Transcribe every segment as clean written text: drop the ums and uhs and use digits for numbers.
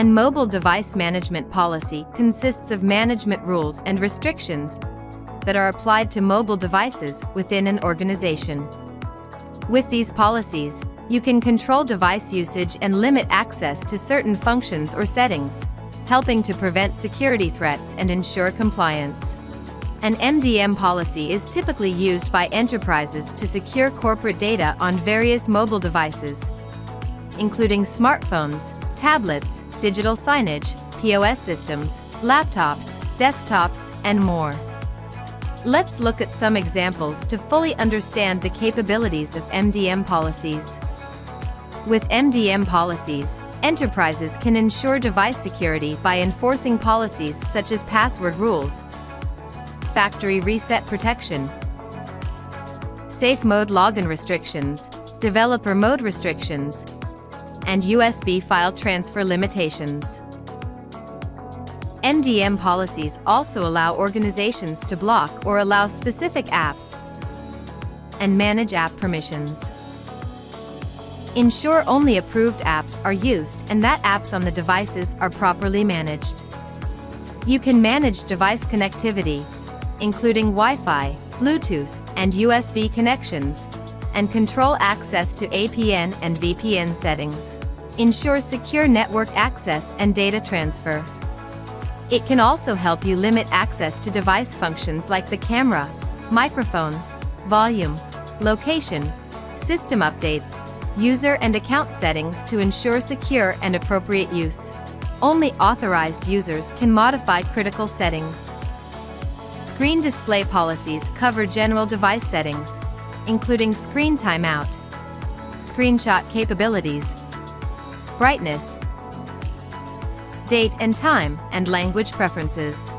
And mobile device management policy consists of management rules and restrictions that are applied to mobile devices within an organization. With these policies, you can control device usage and limit access to certain functions or settings, helping to prevent security threats and ensure compliance. An MDM policy is typically used by enterprises to secure corporate data on various mobile devices, including smartphones, tablets, digital signage, POS systems, laptops, desktops, and more. Let's look at some examples to fully understand the capabilities of MDM policies. With MDM policies, enterprises can ensure device security by enforcing policies such as password rules, factory reset protection, safe mode login restrictions, developer mode restrictions, and USB file transfer limitations. MDM policies also allow organizations to block or allow specific apps and manage app permissions. Ensure only approved apps are used and that apps on the devices are properly managed. You can manage device connectivity, including Wi-Fi, Bluetooth, and USB connections, and control access to APN and VPN settings. Ensure secure network access and data transfer. It can also help you limit access to device functions like the camera, microphone, volume, location, system updates, user and account settings to ensure secure and appropriate use. Only authorized users can modify critical settings. Screen display policies cover general device settings, including screen timeout, screenshot capabilities, brightness, date and time, and language preferences.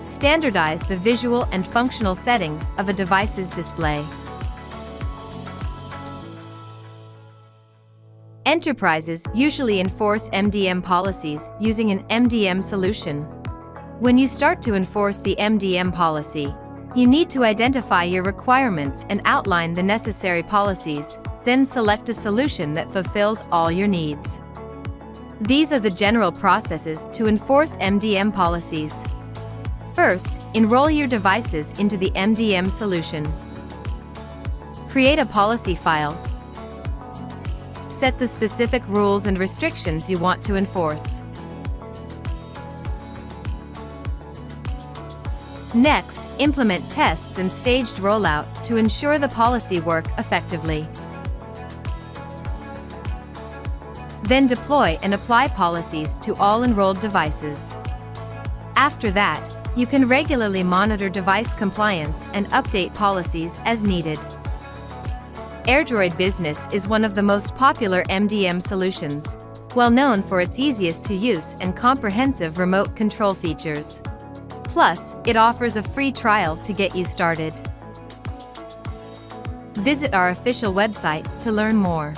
Standardize the visual and functional settings of a device's display. Enterprises usually enforce MDM policies using an MDM solution. When you start to enforce the MDM policy, you need to identify your requirements and outline the necessary policies, then select a solution that fulfills all your needs. These are the general processes to enforce MDM policies. First, enroll your devices into the MDM solution. Create a policy file. Set the specific rules and restrictions you want to enforce. Next, implement tests and staged rollout to ensure the policy work effectively. Then deploy and apply policies to all enrolled devices. After that, you can regularly monitor device compliance and update policies as needed. AirDroid Business is one of the most popular MDM solutions, well known for its easiest to use and comprehensive remote control features. Plus, it offers a free trial to get you started. Visit our official website to learn more.